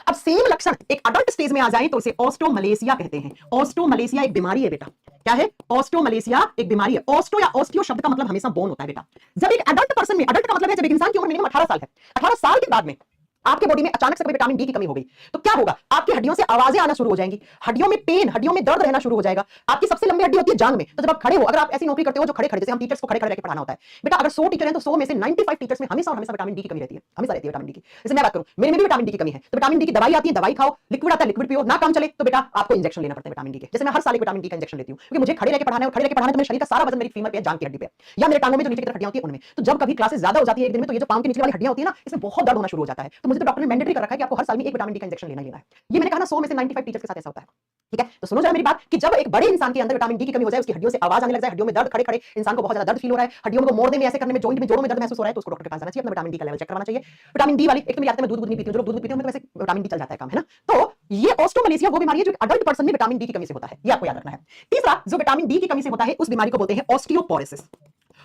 अब सेम लक्षण एक अडल्ट स्टेज में आ जाए तो उसे ऑस्टोमलेशिया कहते हैं। ऑस्टोमलेशिया एक बीमारी है बेटा। क्या है, ऑस्टोमलेशिया एक बीमारी है। ऑस्टो या ऑस्टियो शब्द का मतलब हमेशा बोन होता है बेटा। जब एक अडल्ट पर्सन में, अडल्ट का मतलब है जब एक इंसान की उम्र मिनिमम 18 साल है, 18 साल के बाद में आपके बॉडी में अचानक से विटामिन डी की कमी हो गई, तो क्या होगा, आपकी हड्डियों से आवाजें आना शुरू हो जाएंगी, हड्डियों में पेन, हड्डियों में दर्द रहना शुरू हो जाएगा। आपकी सबसे लंबी हड्डी होती है जांघ में। तो जब आप खड़े हो, अगर आप ऐसी नौकरी करते हो जो खड़े खड़े, जैसे हम टीचर्स को खड़े खड़े रहकर पढ़ाना होता है बेटा, अगर 100 टीचर हैं तो 100 में से 95 टीचर्स में हमेशा और हमेशा विटामिन डी की कमी रहती है, हमेशा रहती है विटामिन डी की। जैसे मैं बात करूं, मेरे में भी विटामिन डी की कमी है, तो विटामिन डी की दवाई आती है, दवाई खाओ, लिक्विड आता है, लिक्विड पियो, ना काम चले तो बेटा आपको इंजेक्शन लेना पड़ता है विटामिन डी के। जैसे मैं हर साल एक विटामिन डी का इंजेक्शन लेती हूं, क्योंकि मुझे खड़े रहकर पढ़ाना है, और खड़े रहकर पढ़ाना है तो मेरे शरीर का सारा वजन मेरी फीमर पे, जांघ की हड्डी पे, या मेरे टांगों में जो नीचे की तरफ हड्डियां होती है उनमें। तो जब कभी क्लासेस ज्यादा हो जाती है एक दिन में, तो ये जो पांव की नीचे वाली हड्डियां होती है ना, इसमें बहुत दर्द होना शुरू हो जाता है। तो मुझे तो डॉक्टर ने मैंडेटरी कर रखा है कि आपको हर साल में एक विटामिन डी का इंजेक्शन लेना ही लेना है। ये मैंने कहा ना, 100 में से 95 टीचर्स के साथ ऐसा होता है, ठीक है। तो सुनो जरा मेरी बात, कि जब एक बड़े इंसान के अंदर विटामिन डी की कमी हो जाए, उसकी हड्डियों से आवाज आने लग जाए, हड्डियों में दर्द, खड़े खड़े इंसान को बहुत ज्यादा दर्द फील हो रहा है, हड्डियों को मोड़ने में, ऐसे करने में, जॉइंट में, जोड़ों में दर्द महसूस हो रहा है, तो उसको डॉक्टर के पास जाना चाहिए, अपना विटामिन डी का लेवल चेक करवाना चाहिए। विटामिन डी वाली, एक तो मेरी आदत है मैं दूध नहीं पीती हूं, जो दूध पीती हूं मैं तो वैसे विटामिन डी चल जाता है काम, है ना। तो ये ऑस्टोमलेशिया वो बीमारी है जो अडल्ट पर्सन में विटामिन डी की कमी से होता है, ये आपको याद रखना है। तीसरा जो विटामिन डी की कमी से होता है, उस बीमारी को बोलते हैं ऑस्टियोपोरोसिस।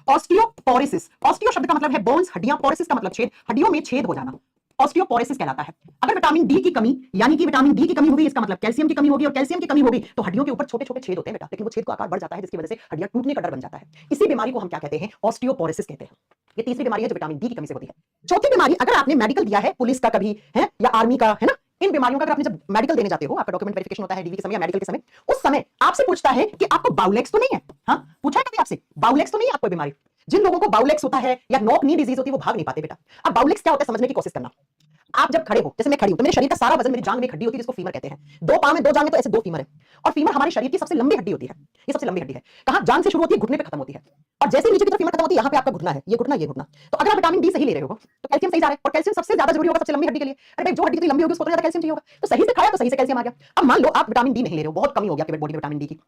ऑस्टियोपोरोसिस, ऑस्टियो शब्द का मतलब है बोन्स, हड्डियां, पोरोसिस का मतलब छेद, हड्डियों में छेद हो जाना, ऑस्टियोपोरोसिस कहलाता है। अगर विटामिन डी की कमी, यानी कि विटामिन डी की कमी होगी, इसका मतलब कैल्शियम की कमी होगी, और कैल्शियम की कमी होगी तो हड्डियों के ऊपर छोटे छोटे छेद होते हैं बेटा, लेकिन वो छेद का आकार बढ़ जाता है, जिसकी वजह से हड्डियां टूटने का डर बन जाता है। इसी बीमारी को हम क्या कहते हैं, ऑस्टियोपोरोसिस कहते हैं। ये तीसरी बीमारी है जो विटामिन डी की कमी से होती है। चौथी बीमारी, अगर आपने मेडिकल दिया है, पुलिस का कभी है या आर्मी का, है ना, इन बीमारियों का अगर आपने जब मेडिकल देने जाते हो, आपका डॉक्यूमेंट वेरिफिकेशन होता है डीवी के समय या मेडिकल के समय, उस समय आपसे पूछता है कि आपको बाउलेक्स तो नहीं है। हाँ, पूछा है कभी आपसे बाउलेक्स तो नहीं है आपको बीमारी? जिन लोगों को बाउलेक्स होता है या नॉक नी डिजीज होती है वो भाग नहीं पाते बेटा। अब बाउलेक्स क्या होता है समझने की कोशिश करना। आप जब खड़े हो, जैसे मैं खड़ी हूं, तो मेरे शरीर का सारा वजन मेरी जांग में हड्डी होती है जिसको फीमर कहते हैं। दो पांव में दो जांघें, तो ऐसे दो फीमर है। और फीमर हमारे शरीर की सबसे लंबी हड्डी होती है। ये सबसे लंबी हड्डी है। कहां? जांग से शुरू होती है, घुटने पे खत्म होती है। और जैसे नीचे की तरफ फीमर खत्म होती है, यहां पे आपका घुटना है, ये घुटना, ये घुटना। तो अगर आप विटामिन डी सही ले रहे हो तो कैल्शियम सही जा रहा है, और कैल्शियम सबसे ज्यादा जरूरी होगा सबसे लंबी हड्डी के लिए। अरे भाई, जो हड्डी इतनी लंबी होगी उसको तो ज्यादा कैल्शियम चाहिए होगा, तो सही से खाया तो सही से कैल्शियम आ गया। अब मान लो आप विटामिन डी नहीं ले रहे हो, बहुत कमी हो गया आपकी बॉडी में विटामिन डी की,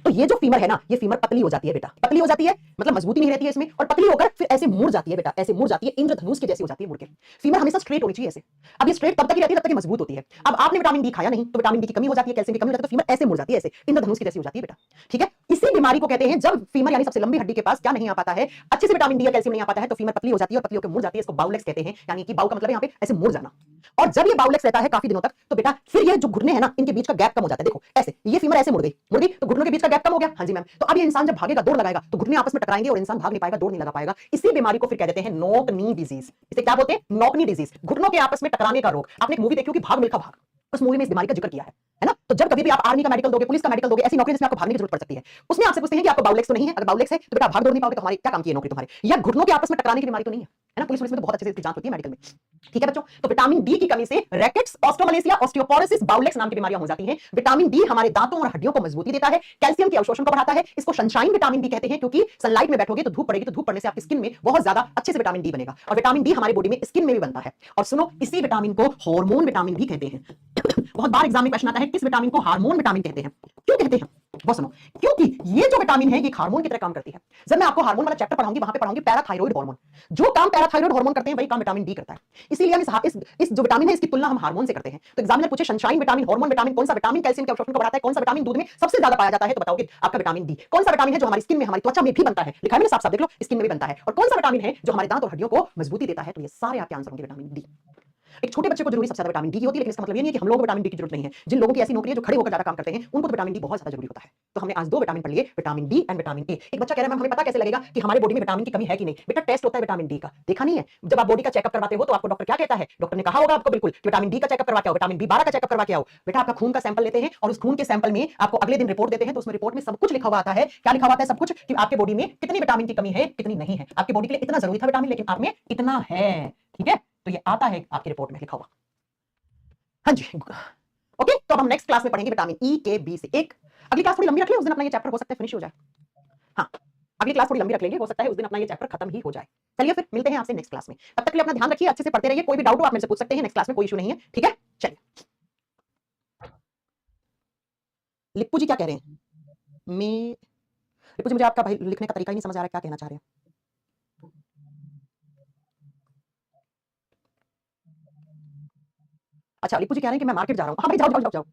तो ये जो फीमर है ना, ये फीमर पतली हो जाती है बेटा। पतली हो जाती है मतलब मजबूती नहीं रहती है इसमें, और पतली होकर फिर ऐसे मुड़ जाती है बेटा, ऐसे मुड़ जाती है, इंद्रधनुष के जैसी हो जाती है मुड़ के। फीमर हमेशा स्ट्रेट होनी चाहिए ऐसे। अब ये स्ट्रेट तब तक ही रहती है जब तक ये मजबूत होती है। अब आपने विटामिन डी खाया नहीं तो विटामिन डी की कमी हो जाती है, कैल्शियम की कमी हो जाती है, तो फीमर ऐसे मुड़ जाती है, ऐसे इंद्रधनुष की जैसी हो जाती है बेटा। ठीक है, इसी बीमारी को कहते हैं जब फीमर यानी सबसे लंबी हड्डी के पास क्या नहीं आ पाता है, अच्छे से विटामिन डी या कैल्शियम नहीं आ पाता है, तो फीमर पतली हो जाती है, और पतली होकर मुड़ जाती है। इसको बाउलेक्स कहते हैं, यानी कि बाउ का मतलब है यहाँ पे ऐसे मुड़ जाना। और जब ये बाउलेक्स रहता है काफी दिनों तक, तो बेटा फिर ये जो घुटने हैं ना, इनके बीच का गैप कम हो जाता है। देखो ऐसे, ये फीमर ऐसे मुड़ गई, तो घुटनों के बीच का गैप कम हो गया। हाँ जी मैम। तो अब ये इंसान जब भागेगा, दौड़ लगाएगा, तो घुटने आपस में टकराएंगे और इंसान भाग नहीं पाएगा, दौड़ नहीं लगा पाएगा। इसी बीमारी को फिर कह देते हैं नॉक नी डिजीज। इसे क्या बोलते हैं? नॉक नी डिजीज, घुटनों के आपस में टकराने का रोग। आपने एक मूवी देखी होगी, भाग मिल्खा भाग, उस मूवी में इस बीमारी का जिक्र किया है ना। तो जब कभी भी आप आर्मी का मेडिकल दोगे, पुलिस का मेडिकल दोगे, ऐसी नौकरी जिसमें आपको भागने की जरूरत पड़ सकती है, उसमें आपसे पूछते हैं कि आपको बाउलेक्स तो नहीं है। अगर बाउलेक्स है तो बेटा भाग दौड़ नहीं पाओगे, तो हमारी क्या काम की है नौकरी तुम्हारी? या घुटनों के आपस में टकराने की बीमारी तो नहीं है ना। पुलिस में तो बहुत अच्छे से इसकी जांच होती है मेडिकल में। ठीक है बच्चों, तो विटामिन डी की कमी से रैकेट्स, ऑस्टियोमलेसिया, ऑस्टियोपोरोसिस, बाउलेक्स नाम की बीमारियां हो जाती हैं। विटामिन डी हमारे दांतों और हड्डियों को मजबूती देता है, कैल्शियम के अवशोषण को बढ़ाता है। इसको सनशाइन विटामिन डी कहते हैं, क्योंकि सनलाइट में बैठोगे तो धूप पड़ेगी, तो धूप पड़ने से आपकी स्किन में बहुत ज्यादा अच्छे से विटामिन डी बनेगा। और विटामिन डी हमारी बॉडी में स्किन में भी बनता है। और सुनो, इसी विटामिन को हार्मोन विटामिन भी कहते हैं। बहुत बार एग्जाम में क्वेश्चन आता है किस विटामिन को हार्मोन विटामिन कहते हैं। क्यों कहते हैं वो सुनो, क्योंकि ये जो विटामिन है ये हार्मोन की तरह काम करती है। जब मैं आपको हार्मोन वाला चैप्टर पढ़ाऊंगी, वहां पे पढ़ाऊंगी पैराथायरॉइड हार्मोन। जो काम पैराथायरॉइड हार्मोन करते हैं वही काम विटामिन डी करता है। इसीलिए हम इस जो विटामिन है इसकी तुलना हम हार्मोन से करते हैं। तो एग्जामिनर पूछे सनशाइन विटामिन, हार्मोन विटामिन, कौन सा विटामिन कैल्शियम के अवशोषण को बढ़ाता है, कौन सा विटामिन दूध में सबसे ज्यादा पाया जाता है, तो बताओगे आपका विटामिन डी। कौन सा विटामिन है जो हमारी स्किन में, हमारी त्वचा में भी बनता है, लिखा है मैंने साफ साफ देख लो, स्किन में भी बनता है। और कौन सा विटामिन है जो हमारे दांत और हड्डियों को मजबूती देता है, तो ये सारे आपके आंसर होंगे विटामिन डी। एक छोटे बच्चे को जरूरी सबसे ज्यादा विटामिन डी की होती है, लेकिन इसका मतलब ये नहीं है कि हम लोगों को विटामिन डी की जरूरत नहीं है। जिन लोगों की ऐसी नौकरी है जो खड़े होकर ज्यादा काम करते हैं, उनको तो विटामिन डी बहुत ज्यादा जरूरी होता है। तो हमने आज दो विटामिन पढ़ लिए, vitamin D and vitamin A. एक बच्चा कह रहा है मैम हमें पता कैसे लगेगा कि हमारे बॉडी में विटामिन की कमी है कि नहीं? बेटा टेस्ट होता है विटामिन डी का, देखा नहीं है? जब आप बॉडी का चेकअप करवाते हो तो आपको डॉक्टर क्या कहता है? डॉक्टर ने कहा होगा आपको बिल्कुल, विटामिन डी का चेकअप करवा के आओ, विटामिन बी12 का चेकअप करवा के आओ। बेटा आपका खून का सैंपल लेते हैं और उस खून के सैंपल में आपको अगले दिन रिपोर्ट देते हैं, तो उसमें रिपोर्ट में सब कुछ लिखा हुआ आता है। क्या लिखा हुआ आता है? सब कुछ, कि आपके बॉडी में कितनी विटामिन की कमी है, कितनी नहीं है। आपकी बॉडी के लिए इतना जरूरी था विटामिन, लेकिन आप में इतना है। ठीक है, तो ये आता है आपकी रिपोर्ट में लिखा हुआ। हाँ जी, ओके। तो अब हम नेक्स्ट क्लास में पढ़ेंगे विटामिन ई के बी से। एक अगली क्लास थोड़ी लंबी रख ले, उस दिन अपना ये चैप्टर हो सकता है फिनिश हो जाए। हाँ, अगली क्लास थोड़ी लंबी रख लेंगे, हो सकता है उस दिन अपना ये चैप्टर खत्म ही हो जाए। चलिए फिर मिलते हैं आपसे नेक्स्ट क्लास में। तब तक के लिए अपना ध्यान रखिए, अच्छे से पढ़ते रहिए। कोई भी डाउट हो आप मेरे से पूछ सकते हैं, नेक्स्ट क्लास में कोई इशू नहीं है। ठीक है, चलिए। लिप्पू जी क्या कह रहे हैं? मैं लिप्पू जी, मुझे आपका भाई लिखने का तरीका ही नहीं समझ आ रहा है, क्या कहना चाह रहे हैं? अच्छा, लिप्पू जी कह रहे हैं कि मैं मार्केट जा रहा हूँ। हाँ भाई, जाओ जाओ जाओ जाओ।